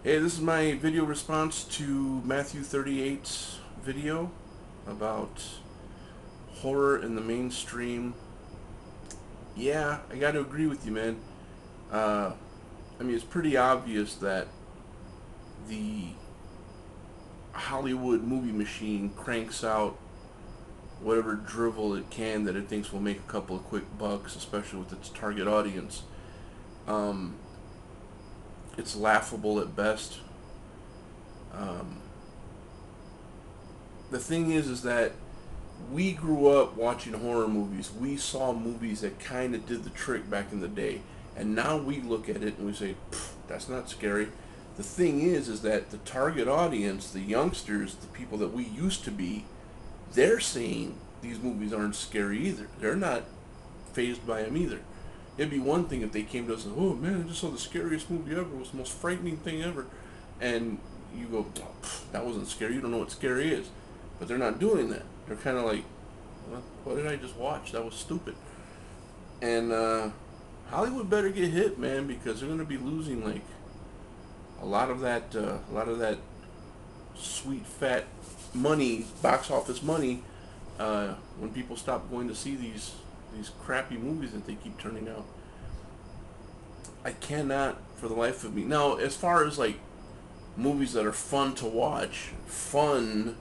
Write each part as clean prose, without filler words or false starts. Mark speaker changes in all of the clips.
Speaker 1: Hey, this is my video response to Matthew38's video about horror in the mainstream. Yeah, I got to agree with you, man. Uh, I mean, it's pretty obvious that the Hollywood movie machine cranks out whatever drivel it can that it thinks will make a couple of quick bucks, especially with its target audience. Um, it's laughable at best. Um, the thing is that we grew up watching horror movies. We saw movies that kind of did the trick back in the day, and now we look at it and we say, "That's not scary." The thing is that the target audience, the youngsters, the people that we used to be, they're saying these movies aren't scary either. They're not phased by them either. It'd be one thing if they came to us and, "Oh man, I just saw the scariest movie ever. It was the most frightening thing ever," and you go, oh, "That wasn't scary. You don't know what scary is." But they're not doing that. They're kind of like, what did I just watch? That was stupid. And Hollywood better get hit, man, because they're going to be losing like a lot of that sweet fat money, box office money, when people stop going to see these crappy movies that they keep turning out. I cannot, for the life of me. Now, as far as like movies that are fun to watch, fun,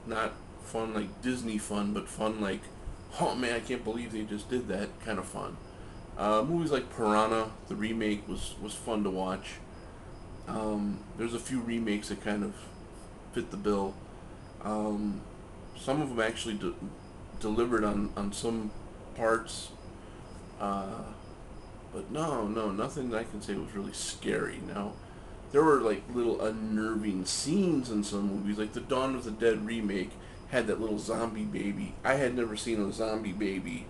Speaker 1: not fun like Disney fun, but fun like, oh man, I can't believe they just did that kind of fun. Movies like Piranha, the remake was fun to watch. There's a few remakes that kind of fit the bill. Um, some of them actually delivered on some parts, uh, but no, nothing that I can say was really scary. Now, there were like little unnerving scenes in some movies, like the Dawn of the Dead remake had that little zombie baby. I had never seen a zombie baby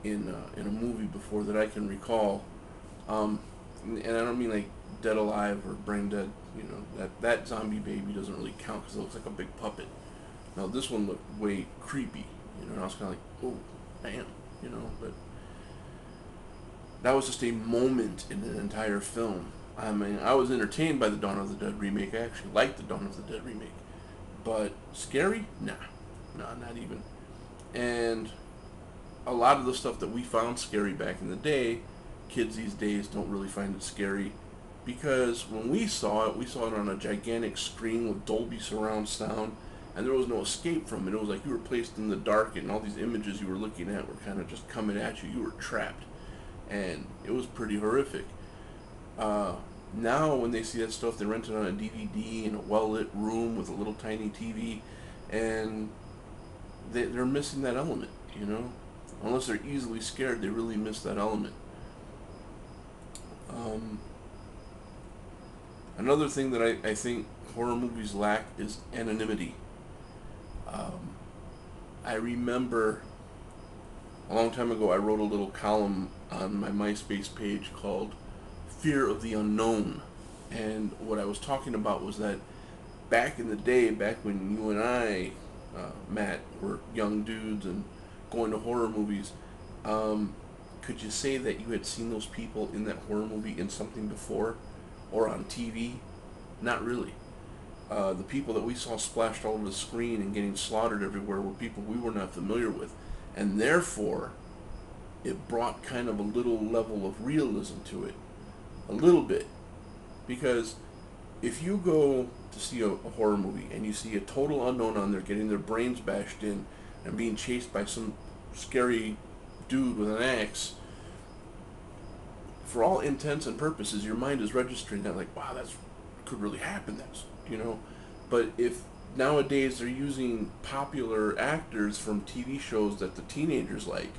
Speaker 1: in a movie before that I can recall. And I don't mean like Dead Alive or Brain Dead. You know that zombie baby doesn't really count because it looks like a big puppet. Now this one looked way creepy. You know, and I was kind of like, oh, damn. You know, but that was just a moment in an entire film. I mean, I was entertained by the Dawn of the Dead remake. I actually liked the Dawn of the Dead remake. But scary? Nah. Nah, not even. And a lot of the stuff that we found scary back in the day, kids these days don't really find it scary because when we saw it on a gigantic screen with Dolby surround sound, and there was no escape from it. It was like you were placed in the dark, and all these images you were looking at were kind of just coming at you. You were trapped, and it was pretty horrific. Uh, Now, when they see that stuff, they rent it on a DVD in a well-lit room with a little tiny TV, and they're missing that element, you know? Unless they're easily scared, they really miss that element. Um, Another thing that I think horror movies lack is anonymity. Um, I remember a long time ago I wrote a little column on my MySpace page called Fear of the Unknown. And what I was talking about was that back in the day, back when you and I, Matt, were young dudes and going to horror movies, um, could you say that you had seen those people in that horror movie in something before or on TV? Not really. The people that we saw splashed all over the screen and getting slaughtered everywhere were people we were not familiar with. And therefore, it brought kind of a little level of realism to it. A little bit. Because if you go to see a horror movie and you see a total unknown on there getting their brains bashed in and being chased by some scary dude with an axe, for all intents and purposes, your mind is registering that like, wow, that's could really happen. That's, you know. But if nowadays they're using popular actors from TV shows that the teenagers like,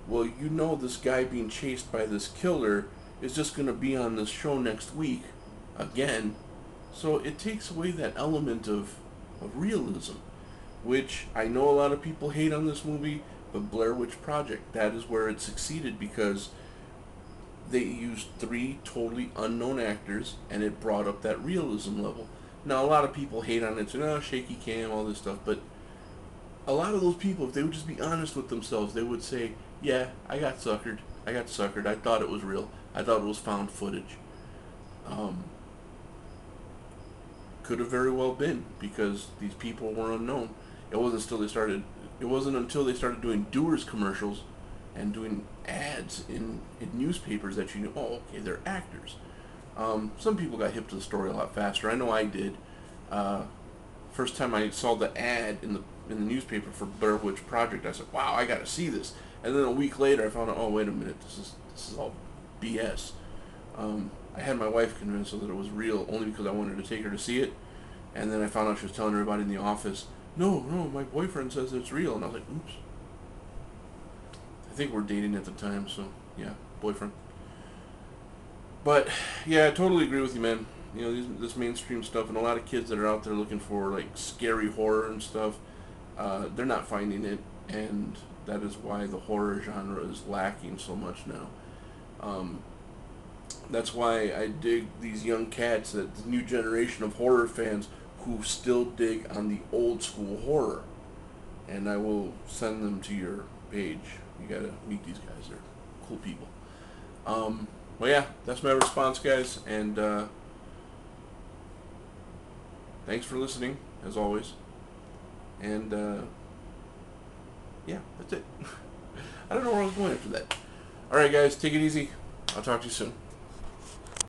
Speaker 1: well, you know, this guy being chased by this killer is just going to be on this show next week again. So it takes away that element of realism, which I know a lot of people hate on this movie, but Blair Witch Project, that is where it succeeded because they used three totally unknown actors and it brought up that realism level. Now, a lot of people hate on it, saying, oh, shaky cam, all this stuff, but a lot of those people, if they would just be honest with themselves, they would say, yeah, I got suckered. I got suckered. I thought it was real. I thought it was found footage. Um, could have very well been, because these people were unknown. It wasn't until they started. It wasn't until they started doing Doers commercials and doing ads in newspapers that you knew, oh, okay, they're actors. Some people got hip to the story a lot faster. I know I did. First time I saw the ad in the newspaper for Blair Witch Project, I said, wow, I got to see this. And then a week later, I found out, oh, wait a minute, this is all BS. I had my wife convinced that it was real only because I wanted to take her to see it. And then I found out she was telling everybody in the office, no, my boyfriend says it's real. And I was like, oops. I think we're dating at the time, so yeah, boyfriend. But yeah, I totally agree with you, man. You know, this mainstream stuff, and a lot of kids that are out there looking for like scary horror and stuff, they're not finding it, and that is why the horror genre is lacking so much now. That's why I dig these young cats, that the new generation of horror fans who still dig on the old school horror. And I will send them to your page. You gotta meet these guys. They're cool people. Well, yeah, that's my response, guys. And thanks for listening, as always. And yeah, that's it. I don't know where I was going after that. Alright, guys, take it easy. I'll talk to you soon.